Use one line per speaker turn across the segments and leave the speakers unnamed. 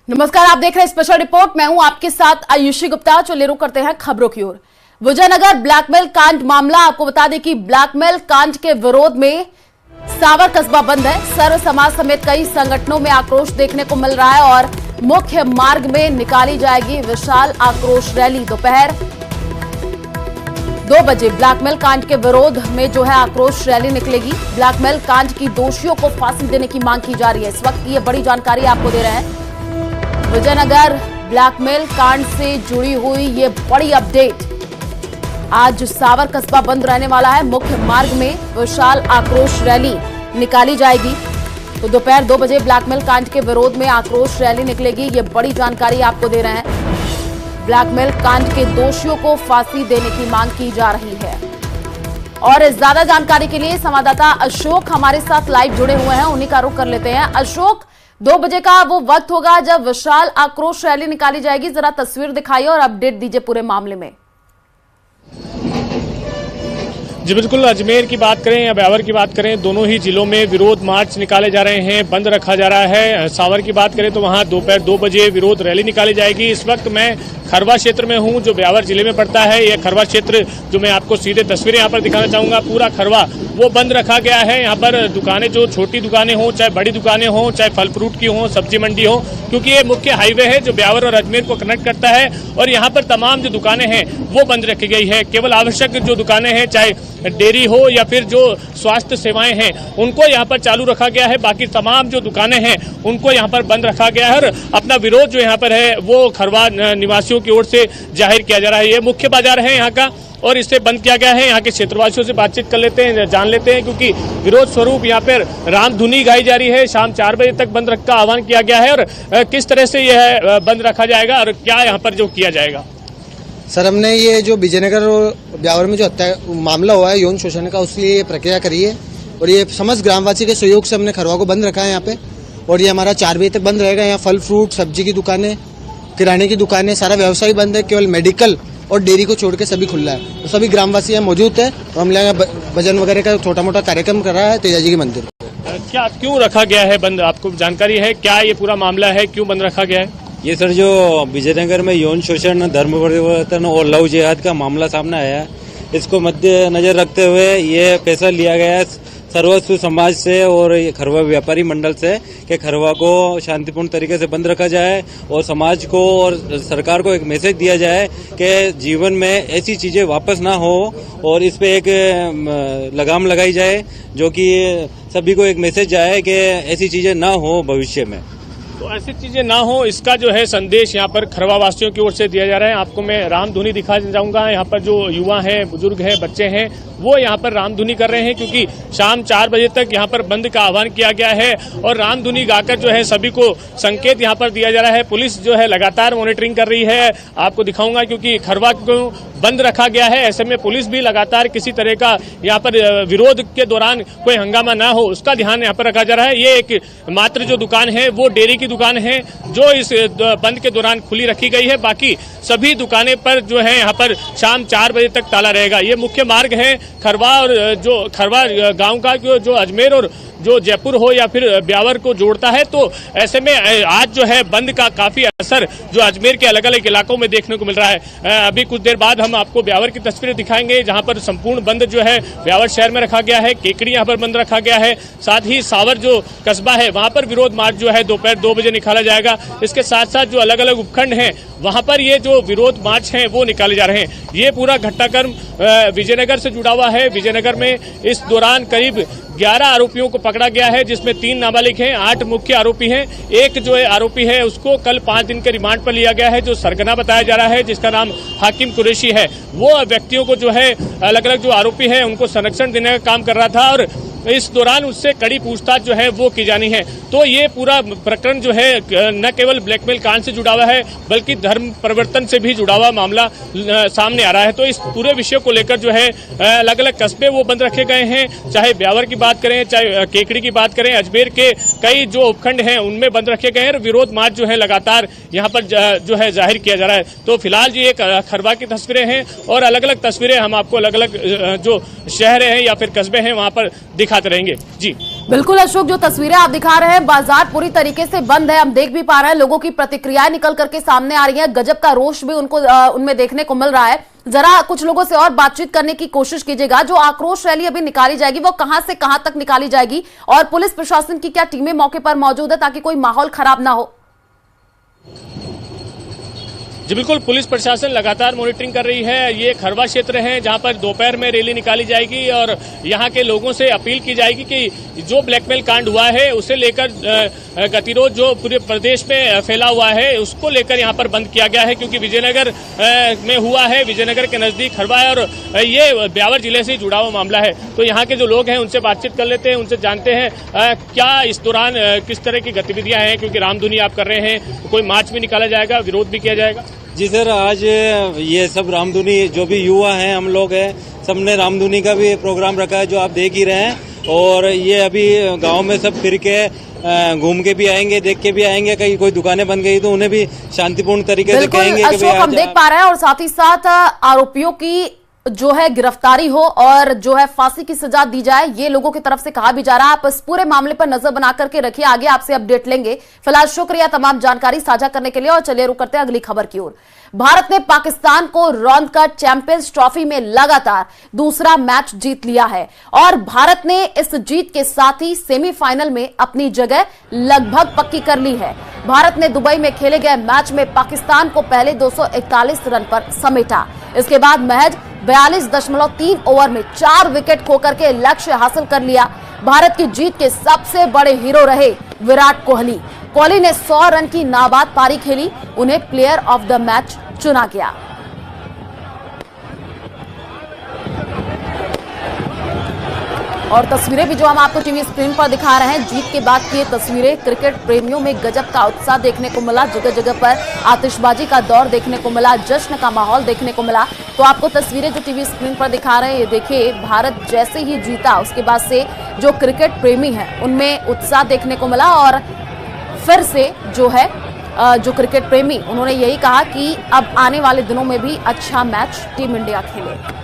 नमस्कार, आप देख रहे हैं स्पेशल रिपोर्ट। मैं हूं आपके साथ आयुषी गुप्ता। चलिए रुक करते हैं खबरों की ओर। विजयनगर ब्लैकमेल कांड मामला, आपको बता दें कि ब्लैकमेल कांड के विरोध में सावर कस्बा बंद है। सर्व समाज समेत कई संगठनों में आक्रोश देखने को मिल रहा है और मुख्य मार्ग में निकाली जाएगी विशाल आक्रोश रैली। दोपहर 2 बजे ब्लैकमेल कांड के विरोध में जो है आक्रोश रैली निकलेगी। ब्लैकमेल कांड की दोषियों को फांसी देने की मांग की जा रही है। इस वक्त ये बड़ी जानकारी आपको दे रहे हैं। विजयनगर ब्लैकमेल कांड से जुड़ी हुई ये बड़ी अपडेट। आज सावर कस्बा बंद रहने वाला है। मुख्य मार्ग में विशाल आक्रोश रैली निकाली जाएगी। तो दोपहर 2 बजे ब्लैकमेल कांड के विरोध में आक्रोश रैली निकलेगी। ये बड़ी जानकारी आपको दे रहे हैं। ब्लैकमेल कांड के दोषियों को फांसी देने की मांग की जा रही है। और ज्यादा जानकारी के लिए संवाददाता अशोक हमारे साथ लाइव जुड़े हुए हैं, उन्हीं का रुख कर लेते हैं। अशोक, 2 बजे का वो वक्त होगा जब विशाल आक्रोश रैली निकाली जाएगी। जरा तस्वीर दिखाइए और अपडेट दीजिए पूरे मामले में।
जी बिल्कुल, अजमेर की बात करें या ब्यावर की बात करें, दोनों ही जिलों में विरोध मार्च निकाले जा रहे हैं, बंद रखा जा रहा है। सावर की बात करें तो वहां दोपहर 2 बजे विरोध रैली निकाली जाएगी। इस वक्त मैं खरवा क्षेत्र में हूं, जो ब्यावर जिले में पड़ता है। यह खरवा क्षेत्र जो मैं आपको सीधे तस्वीरें यहाँ पर दिखाना चाहूंगा, पूरा खरवा वो बंद रखा गया है। यहाँ पर दुकानें, जो छोटी दुकानें हों चाहे बड़ी दुकानें हों, चाहे फल फ्रूट की हों, सब्जी मंडी हो, क्योंकि ये मुख्य हाईवे है जो ब्यावर और अजमेर को कनेक्ट करता है। और यहाँ पर तमाम जो दुकानें हैं वो बंद रखी गई है। केवल आवश्यक जो दुकानें हैं, चाहे डेयरी हो या फिर जो स्वास्थ्य सेवाएं हैं, उनको यहाँ पर चालू रखा गया है। बाकी तमाम जो दुकानें हैं उनको यहाँ पर बंद रखा गया है। और अपना विरोध जो यहाँ पर है वो खरवा निवासियों की ओर से जाहिर किया जा रहा है। ये मुख्य बाजार है यहाँ का और इसे बंद किया गया है। यहाँ के क्षेत्रवासियों से बातचीत कर लेते हैं, जान लेते हैं, क्योंकि विरोध स्वरूप यहाँ पर रामधुनी गाई जा रही है। शाम 4 बजे तक बंद का आह्वान किया गया है। और किस तरह से यह बंद रखा जाएगा और क्या यहाँ पर जो किया जाएगा?
सर, हमने ये जो विजयनगर और ब्यावर में जो हत्या मामला हुआ है यौन शोषण का, उसके लिए प्रक्रिया करी है और ये समस्त ग्रामवासी के सहयोग से हमने खरवा को बंद रखा है यहाँ पे। और ये हमारा 4 बजे तक बंद रहेगा। यहाँ फल फ्रूट, सब्जी की दुकानें, किराने की दुकानें, सारा व्यवसाय बंद है। केवल मेडिकल और डेयरी को छोड़ के सभी खुला है। तो सभी ग्रामवासी यहाँ मौजूद है और हम यहाँ भजन वगैरह का छोटा मोटा कार्यक्रम कर रहा है तेजाजी के मंदिर।
क्या क्यों रखा गया है बंद? आपको जानकारी है क्या ये पूरा मामला है, क्यों बंद रखा गया है?
ये सर, जो विजयनगर में यौन शोषण, धर्म परिवर्तन और लव जिहाद का मामला सामने आया है, इसको मद्देनजर रखते हुए ये फैसला लिया गया है सर्वस्व समाज से और खरवा व्यापारी मंडल से कि खरवा को शांतिपूर्ण तरीके से बंद रखा जाए और समाज को और सरकार को एक मैसेज दिया जाए कि जीवन में ऐसी चीजें वापस ना हो और इस पे एक लगाम लगाई जाए, जो कि सभी को एक मैसेज जाए कि ऐसी चीजें ना हो भविष्य में।
तो ऐसी चीजें ना हो, इसका जो है संदेश यहाँ पर खरवा वासियों की ओर से दिया जा रहा है। आपको मैं रामधुनी दिखा जाऊंगा। यहाँ पर जो युवा हैं, बुजुर्ग हैं, बच्चे हैं, वो यहाँ पर रामधुनी कर रहे हैं, क्योंकि शाम 4 बजे तक यहाँ पर बंद का आह्वान किया गया है। और रामधुनी गाकर जो है सभी को संकेत यहाँ पर दिया जा रहा है। पुलिस जो है लगातार मॉनिटरिंग कर रही है। आपको दिखाऊंगा, क्योंकि खरवा को बंद रखा गया है, ऐसे में पुलिस भी लगातार किसी तरह का यहाँ पर विरोध के दौरान कोई हंगामा ना हो, उसका ध्यान यहाँ पर रखा जा रहा है। ये एक मात्र जो दुकान है वो डेयरी की दुकान है जो इस बंद के दौरान खुली रखी गई है। बाकी सभी दुकानें पर जो है यहाँ पर शाम 4 बजे तक ताला रहेगा। ये मुख्य मार्ग है खरवा और जो खरवा गांव का, जो अजमेर और जो जयपुर हो या फिर ब्यावर को जोड़ता है। तो ऐसे में आज जो है बंद का काफी असर जो अजमेर के अलग अलग इलाकों में देखने को मिल रहा है। अभी कुछ देर बाद हम आपको ब्यावर की तस्वीरें दिखाएंगे, जहां पर संपूर्ण बंद जो है ब्यावर शहर में रखा गया है। केकड़ी यहाँ पर बंद रखा गया है। साथ ही सावर जो कस्बा है वहां पर विरोध मार्च जो है दोपहर 2 बजे निकाला जाएगा। इसके साथ साथ जो अलग अलग उपखंड हैं वहां पर ये जो विरोध मार्च हैं वो निकाले जा रहे हैं। ये पूरा घटनाक्रम विजयनगर से जुड़ा हुआ है। विजयनगर में इस दौरान करीब 11 आरोपियों को पकड़ा गया है, जिसमें 3 नाबालिग हैं, 8 मुख्य आरोपी हैं। एक जो आरोपी है उसको कल 5 दिन के रिमांड पर लिया गया है, जो सरगना बताया जा रहा है, जिसका नाम हाकिम कुरैशी है। वो व्यक्तियों को जो है अलग अलग जो आरोपी हैं उनको संरक्षण देने का काम कर रहा था और इस दौरान उससे कड़ी पूछताछ जो है वो की जानी है। तो ये पूरा प्रकरण जो है न केवल ब्लैकमेल कांड से जुड़ा हुआ है, बल्कि धर्म परिवर्तन से भी जुड़ा हुआ मामला सामने आ रहा है। तो इस पूरे विषय को लेकर जो है अलग अलग कस्बे वो बंद रखे गए हैं। चाहे ब्यावर की बात करें, चाहे केकड़ी की बात करें, अजमेर के कई जो उपखंड हैं उनमें बंद रखे गए हैं। विरोध मार्च जो है लगातार यहाँ पर जो है जाहिर किया जा रहा है। तो फिलहाल ये खरवा की तस्वीरें हैं और अलग अलग तस्वीरें हम आपको अलग अलग जो शहर हैं या फिर कस्बे हैं वहां पर दिखा दिखाते रहेंगे। जी
बिल्कुल अशोक, जो तस्वीरें आप दिखा रहे हैं, बाजार पूरी तरीके से बंद है, हम देख भी पा रहे हैं, लोगों की प्रतिक्रियाएं निकल करके सामने आ रही हैं, गजब का रोष भी उनमें देखने को मिल रहा है। जरा कुछ लोगों से और बातचीत करने की कोशिश कीजिएगा। जो आक्रोश रैली अभी निकाली जाएगी वो कहां से कहां तक निकाली जाएगी, और पुलिस प्रशासन की क्या टीमें मौके पर मौजूद है ताकि कोई माहौल खराब ना हो?
जी बिल्कुल, पुलिस प्रशासन लगातार मॉनिटरिंग कर रही है। ये खरवा क्षेत्र है जहां पर दोपहर में रैली निकाली जाएगी और यहां के लोगों से अपील की जाएगी कि जो ब्लैकमेल कांड हुआ है उसे लेकर गतिरोध जो पूरे प्रदेश में फैला हुआ है उसको लेकर यहां पर बंद किया गया है, क्योंकि विजयनगर में हुआ है, विजयनगर के नजदीक खरवा है और ये ब्यावर जिले से जुड़ा हुआ मामला है। तो यहाँ के जो लोग हैं उनसे बातचीत कर लेते हैं, उनसे जानते हैं क्या इस दौरान किस तरह की गतिविधियां हैं, क्योंकि रामधुनी आप कर रहे हैं, कोई मार्च भी निकाला जाएगा, विरोध भी किया जाएगा।
जी सर, आज ये सब रामधुनी जो भी युवा हैं, हम लोग हैं, सबने रामधुनी का भी प्रोग्राम रखा है जो आप देख ही रहे हैं। और ये अभी गांव में सब फिर के घूम के भी आएंगे, देख के भी आएंगे, कहीं कोई दुकानें बन गई तो उन्हें भी शांतिपूर्ण तरीके से कहेंगे कि भाई
हम देख पा रहे हैं, और साथ ही साथ आरोपियों की जो है गिरफ्तारी हो और जो है फांसी की सजा दी जाए, ये लोगों की तरफ से कहा भी जा रहा है। आप इस पूरे मामले पर नजर बना करके रखिए, आगे आपसे अपडेट लेंगे। फिलहाल शुक्रिया तमाम जानकारी साझा करने के लिए, और चलिए रुक करते हैं अगली खबर की ओर। भारत ने पाकिस्तान को रौंदकर चैंपियंस ट्रॉफी में लगातार दूसरा मैच जीत लिया है, और भारत ने इस जीत के साथ ही सेमीफाइनल में अपनी जगह लगभग पक्की कर ली है। भारत ने दुबई में खेले गए मैच में पाकिस्तान को पहले 241 रन पर समेटा। इसके बाद महज 42.3 ओवर में 4 विकेट खोकर के लक्ष्य हासिल कर लिया। भारत की जीत के सबसे बड़े हीरो रहे विराट कोहली। कोहली ने 100 रन की नाबाद पारी खेली, उन्हें प्लेयर ऑफ द मैच चुना गया। और तस्वीरें भी जो हम आपको टीवी स्क्रीन पर दिखा रहे हैं, जीत के बाद की ये तस्वीरें, क्रिकेट प्रेमियों में गजब का उत्साह देखने को मिला, जगह जगह पर आतिशबाजी का दौर देखने को मिला, जश्न का माहौल देखने को मिला। तो आपको तस्वीरें जो टीवी स्क्रीन पर दिखा रहे हैं, ये देखिए, भारत जैसे ही जीता उसके बाद से जो क्रिकेट प्रेमी हैं उनमें उत्साह देखने को मिला, और फिर से जो है जो क्रिकेट प्रेमी उन्होंने यही कहा कि अब आने वाले दिनों में भी अच्छा मैच टीम इंडिया खेले।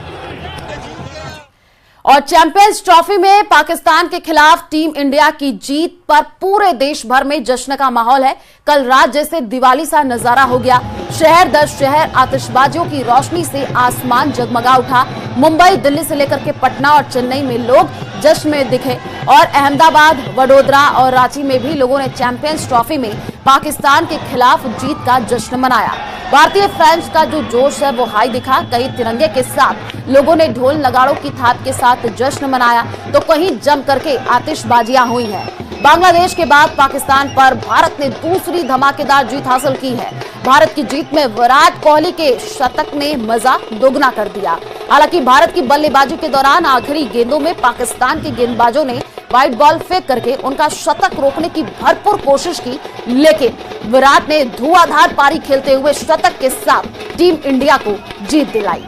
और चैंपियंस ट्रॉफी में पाकिस्तान के खिलाफ टीम इंडिया की जीत पर पूरे देश भर में जश्न का माहौल है। कल रात जैसे दिवाली सा नजारा हो गया, शहर दर शहर आतिशबाजियों की रोशनी से आसमान जगमगा उठा। मुंबई, दिल्ली से लेकर के पटना और चेन्नई में लोग जश्न में दिखे, और अहमदाबाद, वडोदरा और रांची में भी लोगों ने चैंपियंस ट्रॉफी में पाकिस्तान के खिलाफ जीत का जश्न मनाया। भारतीय फैंस का जो जोश है वो हाई दिखा, कहीं तिरंगे के साथ लोगों ने ढोल नगाड़ों की थाप के साथ जश्न मनाया, तो कहीं जम करके आतिशबाजियां हुई हैं। बांग्लादेश के बाद पाकिस्तान पर भारत ने दूसरी धमाकेदार जीत हासिल की है। भारत की जीत में विराट कोहली के शतक ने मजा दोगुना कर दिया। हालांकि भारत की बल्लेबाजी के दौरान आखिरी गेंदों में पाकिस्तान के गेंदबाजों ने वाइड बॉल फेंक करके उनका शतक रोकने की भरपूर कोशिश की, लेकिन विराट ने धुआंधार पारी खेलते हुए शतक के साथ टीम इंडिया को जीत दिलाई।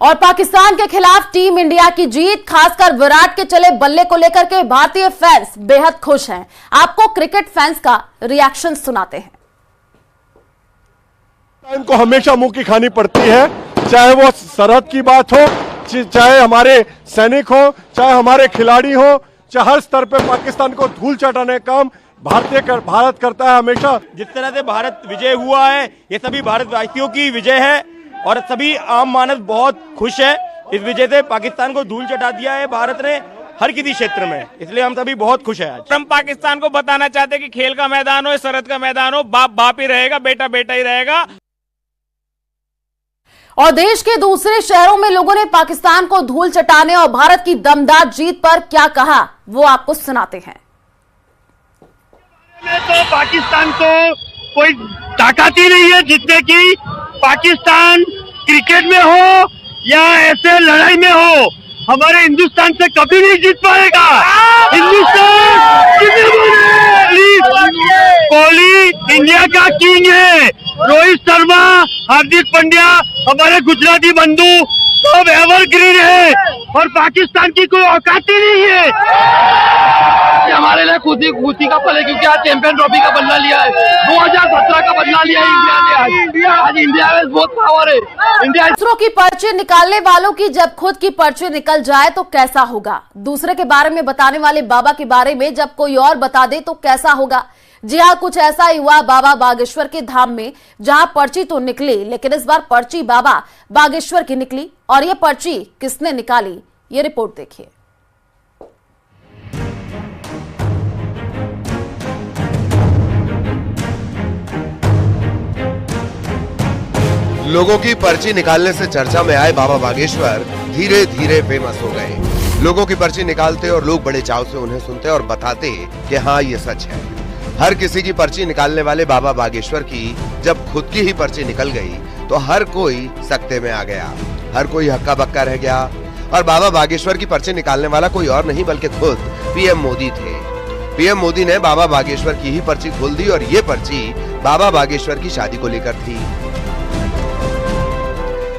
और पाकिस्तान के खिलाफ टीम इंडिया की जीत, खासकर विराट के चले बल्ले को लेकर के भारतीय फैंस बेहद खुश हैं। आपको क्रिकेट फैंस का रिएक्शन सुनाते हैं।
इनको हमेशा मुंह की खानी पड़ती है, चाहे वो सरहद की बात हो, चाहे हमारे सैनिक हो, चाहे हमारे खिलाड़ी हो, चाहे हर स्तर पे पाकिस्तान को धूल चटाने का काम भारत करता है हमेशा।
जिस तरह से भारत विजय हुआ है, ये सभी भारतवासियों की विजय है, और सभी आम मानव बहुत खुश है। इस विजय से पाकिस्तान को धूल चटा दिया है भारत ने हर किसी क्षेत्र में, इसलिए हम सभी बहुत खुश हैं। आज
हम पाकिस्तान को बताना चाहते हैं कि खेल का मैदान हो, सरहद का मैदान हो, बाप बाप ही रहेगा, बेटा बेटा ही रहेगा।
और देश के दूसरे शहरों में लोगों ने पाकिस्तान को धूल चटाने और भारत की दमदार जीत पर क्या कहा, वो आपको सुनाते हैं।
तो पाकिस्तान को कोई ताकत ही नहीं है जितने की पाकिस्तान क्रिकेट में हो या ऐसे लड़ाई में हो, हमारे हिंदुस्तान से कभी नहीं जीत पाएगा। हिंदुस्तान कोहली इंडिया का किंग है, रोहित शर्मा, हार्दिक पांड्या, हमारे गुजराती बंधु सब एवरग्रीन है, और पाकिस्तान की कोई औकात ही नहीं है। हमारे लिए खुशी का पल है, क्योंकि आज चैंपियन ट्रॉफी का बदला लिया है, 2017 का बदला लिया है इंडिया ने। आज इंडिया में बहुत पावर है। इंडिया
दूसरों की पर्ची निकालने वालों की जब खुद की पर्ची निकल जाए तो कैसा होगा। दूसरे के बारे में बताने वाले बाबा के बारे में जब कोई और बता दे तो कैसा होगा। जी हाँ, कुछ ऐसा ही हुआ बाबा बागेश्वर के धाम में, जहां पर्ची तो निकली, लेकिन इस बार पर्ची बाबा बागेश्वर की निकली। और ये पर्ची किसने निकाली, ये रिपोर्ट देखिए।
लोगों की पर्ची निकालने से चर्चा में आए बाबा बागेश्वर धीरे धीरे फेमस हो गए। लोगों की पर्ची निकालते और लोग बड़े चाव से उन्हें सुनते और बताते कि हाँ ये सच है। हर किसी की पर्ची निकालने वाले बाबा बागेश्वर की जब खुद की ही पर्ची निकल गई तो हर कोई सकते में आ गया, हर कोई हक्का बक्का रह गया। और बाबा बागेश्वर की पर्ची निकालने वाला कोई और नहीं बल्कि खुद पीएम मोदी थे। पीएम मोदी ने बाबा बागेश्वर की ही पर्ची खोल दी और ये पर्ची बाबा बागेश्वर की शादी को लेकर थी।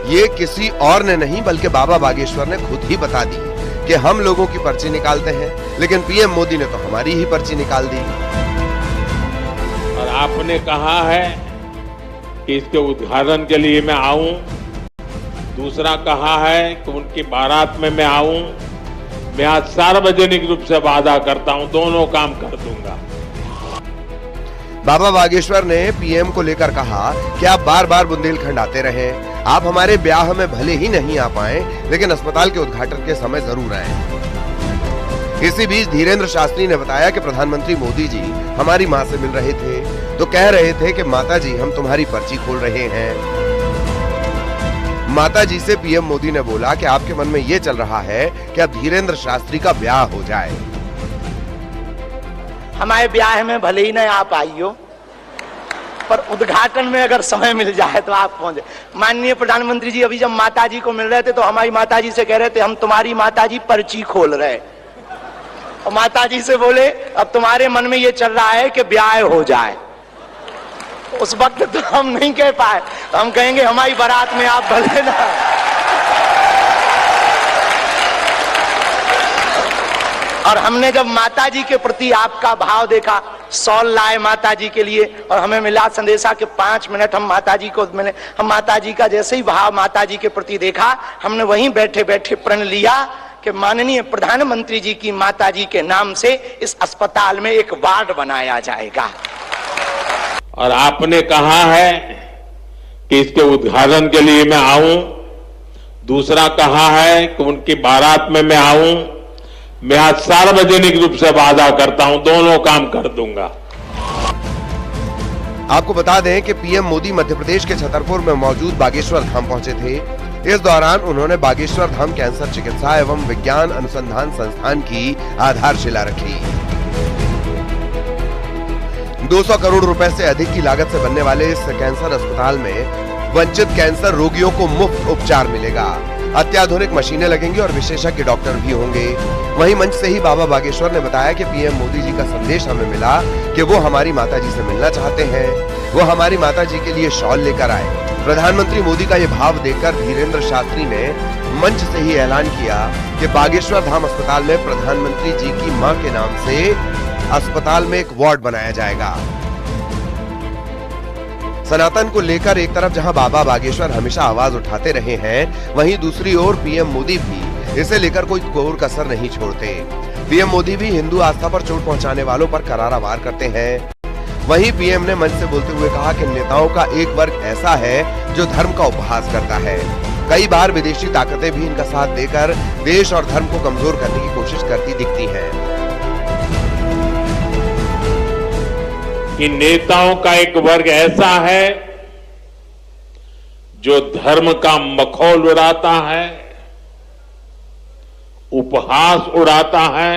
ये किसी और ने नहीं बल्कि बाबा बागेश्वर ने खुद ही बता दी कि हम लोगों की पर्ची निकालते हैं, लेकिन पीएम मोदी ने तो हमारी ही पर्ची निकाल दी।
और आपने कहा है कि इसके उद्घाटन के लिए मैं आऊं, दूसरा कहा है कि उनकी बारात में मैं आऊं। मैं आज सार्वजनिक रूप से वादा करता हूं, दोनों काम कर दूंगा।
बाबा बागेश्वर ने पीएम को लेकर कहा कि आप बार बार बुंदेलखंड आते रहे, आप हमारे ब्याह में भले ही नहीं आ पाए लेकिन अस्पताल के उद्घाटन के समय जरूर आए। इसी बीच धीरेन्द्र शास्त्री ने बताया कि प्रधानमंत्री मोदी जी हमारी मां से मिल रहे थे तो कह रहे थे कि माता जी हम तुम्हारी पर्ची खोल रहे हैं। माता जी से पीएम मोदी ने बोला कि आपके मन में ये चल रहा है कि अब धीरेन्द्र शास्त्री का ब्याह हो जाए।
हमारे ब्याह में भले ही नहीं आ पाई हो, पर उद्घाटन में अगर समय मिल जाए तो आप पहुंचे। माननीय प्रधानमंत्री जी अभी जब माताजी को मिल रहे थे तो हमारी माताजी से कह रहे थे हम तुम्हारी माताजी पर्ची खोल रहे, और माताजी से बोले अब तुम्हारे मन में ये चल रहा है कि ब्याह हो जाए। उस वक्त तो हम नहीं कह पाए, तो हम कहेंगे हमारी बारात में आप भले ना। और हमने जब माताजी के प्रति आपका भाव देखा, सॉल लाए माताजी के लिए और हमें मिला संदेशा के 5 मिनट हम माताजी को मिले। हम माताजी का जैसे ही भाव माताजी के प्रति देखा, हमने वहीं बैठे बैठे प्रण लिया कि माननीय प्रधानमंत्री जी की माताजी के नाम से इस अस्पताल में एक वार्ड बनाया जाएगा।
और आपने कहा है कि इसके उद्घाटन के लिए मैं आऊं, दूसरा कहा है कि उनकी बारात में मैं आऊं। मैं आज सार्वजनिक रूप से वादा करता हूं, दोनों काम कर दूंगा।
आपको बता दें कि पीएम मोदी मध्य प्रदेश के छतरपुर में मौजूद बागेश्वर धाम पहुंचे थे। इस दौरान उन्होंने बागेश्वर धाम कैंसर चिकित्सा एवं विज्ञान अनुसंधान संस्थान की आधारशिला रखी। 200 करोड़ रुपए से अधिक की लागत से बनने वाले इस कैंसर अस्पताल में वंचित कैंसर रोगियों को मुफ्त उपचार मिलेगा। अत्याधुनिक मशीनें लगेंगी और विशेषज्ञ डॉक्टर भी होंगे। वहीं मंच से ही बाबा बागेश्वर ने बताया कि पीएम मोदी जी का संदेश हमें मिला कि वो हमारी माताजी से मिलना चाहते हैं, वो हमारी माताजी के लिए शॉल लेकर आए। प्रधानमंत्री मोदी का ये भाव देखकर धीरेन्द्र शास्त्री ने मंच से ही ऐलान किया कि बागेश्वर धाम अस्पताल में प्रधानमंत्री जी की मां के नाम से अस्पताल में एक वार्ड बनाया जाएगा। सनातन को लेकर एक तरफ जहां बाबा बागेश्वर हमेशा आवाज उठाते रहे हैं, वहीं दूसरी ओर पीएम मोदी भी इसे लेकर कोई कोर कसर नहीं छोड़ते। पीएम मोदी भी हिंदू आस्था पर चोट पहुंचाने वालों पर करारा वार करते हैं। वहीं पीएम ने मंच से बोलते हुए कहा कि नेताओं का एक वर्ग ऐसा है जो धर्म का उपहास करता है। कई बार विदेशी ताकतें भी इनका साथ देकर देश और धर्म को कमजोर करने की कोशिश करती दिखती हैं।
कि नेताओं का एक वर्ग ऐसा है जो धर्म का मखौल उड़ाता है, उपहास उड़ाता है,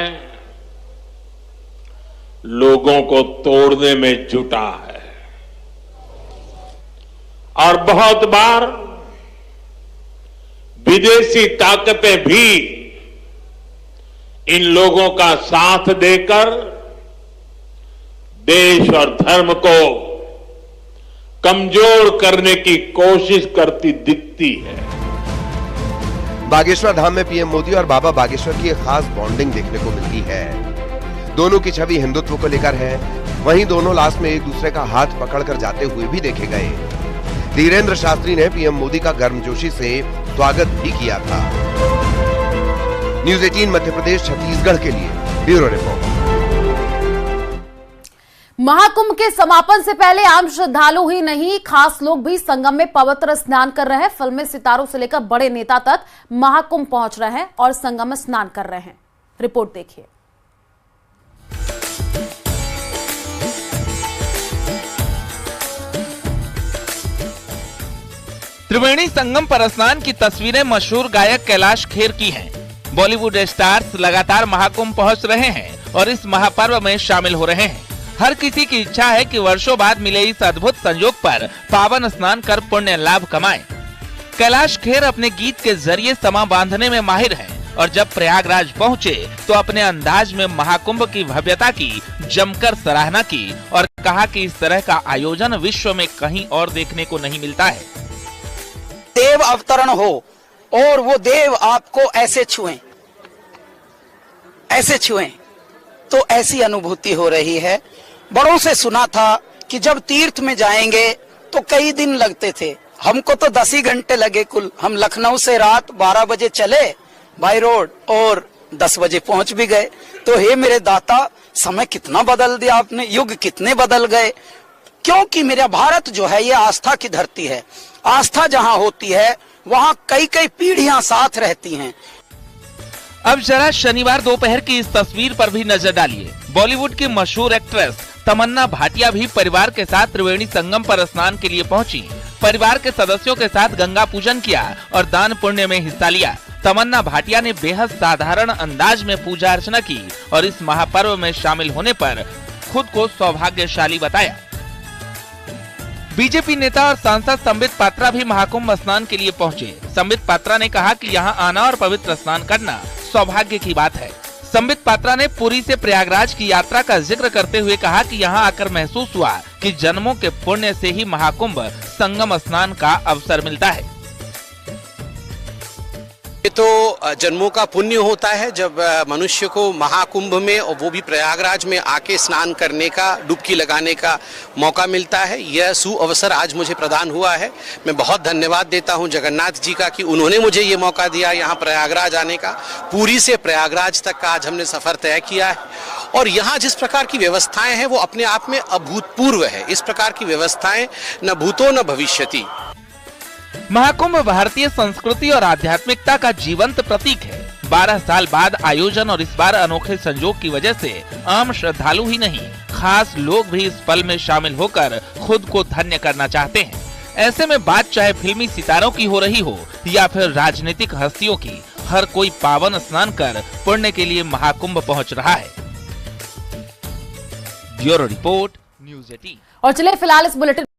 लोगों को तोड़ने में जुटा है। और बहुत बार विदेशी ताकतें भी इन लोगों का साथ देकर देश और धर्म को कमजोर करने की कोशिश करती दिखती है।
बागेश्वर धाम में पीएम मोदी और बाबा बागेश्वर की एक खास बॉन्डिंग देखने को मिलती है। दोनों की छवि हिंदुत्व को लेकर है। वहीं दोनों लास्ट में एक दूसरे का हाथ पकड़कर जाते हुए भी देखे गए। धीरेन्द्र शास्त्री ने पीएम मोदी का गर्मजोशी से स्वागत भी किया था। न्यूज़ 18 मध्य प्रदेश छत्तीसगढ़ के लिए ब्यूरो रिपोर्ट।
महाकुंभ के समापन से पहले आम श्रद्धालु ही नहीं, खास लोग भी संगम में पवित्र स्नान कर रहे हैं। फिल्मी सितारों से लेकर बड़े नेता तक महाकुंभ पहुंच रहे हैं और संगम में स्नान कर रहे हैं। रिपोर्ट देखिए।
त्रिवेणी संगम पर स्नान की तस्वीरें मशहूर गायक कैलाश खेर की हैं। बॉलीवुड स्टार्स लगातार महाकुंभ पहुंच रहे हैं और इस महापर्व में शामिल हो रहे हैं। हर किसी की इच्छा है कि वर्षों बाद मिले इस अद्भुत संयोग पर पावन स्नान कर पुण्य लाभ कमाएं। कैलाश खेर अपने गीत के जरिए समा बांधने में माहिर हैं और जब प्रयागराज पहुंचे तो अपने अंदाज में महाकुंभ की भव्यता की जमकर सराहना की और कहा कि इस तरह का आयोजन विश्व में कहीं और देखने को नहीं मिलता है।
देव अवतरण हो और वो देव आपको ऐसे छुएं तो ऐसी अनुभूति हो रही है। बड़ों से सुना था कि जब तीर्थ में जाएंगे तो कई दिन लगते थे, हमको तो 10 ही घंटे लगे कुल। हम लखनऊ से रात 12 बजे चले बाई रोड और 10 बजे पहुंच भी गए। तो हे मेरे दाता, समय कितना बदल दिया आपने, युग कितने बदल गए। क्योंकि मेरा भारत जो है ये आस्था की धरती है। आस्था जहाँ होती है वहाँ कई कई पीढ़ियां साथ रहती हैं।
अब जरा शनिवार दोपहर की इस तस्वीर पर भी नजर डालिए। बॉलीवुड की मशहूर एक्ट्रेस तमन्ना भाटिया भी परिवार के साथ त्रिवेणी संगम पर स्नान के लिए पहुंची। परिवार के सदस्यों के साथ गंगा पूजन किया और दान पुण्य में हिस्सा लिया। तमन्ना भाटिया ने बेहद साधारण अंदाज में पूजा अर्चना की और इस महापर्व में शामिल होने पर खुद को सौभाग्यशाली बताया। बीजेपी नेता और सांसद संबित पात्रा भी महाकुंभ स्नान के लिए पहुंचे। संबित पात्रा ने कहा कि यहां आना और पवित्र स्नान करना सौभाग्य की बात है। संबित पात्रा ने पुरी से प्रयागराज की यात्रा का जिक्र करते हुए कहा कि यहां आकर महसूस हुआ कि जन्मों के पुण्य से ही महाकुंभ संगम स्नान का अवसर मिलता है।
ये तो जन्मों का पुण्य होता है जब मनुष्य को महाकुंभ में और वो भी प्रयागराज में आके स्नान करने का, डुबकी लगाने का मौका मिलता है। यह सुअवसर आज मुझे प्रदान हुआ है। मैं बहुत धन्यवाद देता हूं जगन्नाथ जी का कि उन्होंने मुझे ये मौका दिया यहाँ प्रयागराज आने का। पुरी से प्रयागराज तक का आज हमने सफर तय किया है और यहाँ जिस प्रकार की व्यवस्थाएं हैं वो अपने आप में अभूतपूर्व है। इस प्रकार की व्यवस्थाएं न भूतो न भविष्यति।
महाकुंभ भारतीय संस्कृति और आध्यात्मिकता का जीवंत प्रतीक है। 12 साल बाद आयोजन और इस बार अनोखे संयोग की वजह से आम श्रद्धालु ही नहीं, खास लोग भी इस पल में शामिल होकर खुद को धन्य करना चाहते हैं। ऐसे में बात चाहे फिल्मी सितारों की हो रही हो या फिर राजनीतिक हस्तियों की, हर कोई पावन स्नान कर पुण्य के लिए महाकुंभ पहुंच रहा है। Bureau report, news 18।
और चलिए फिलहाल इस बुलेटिन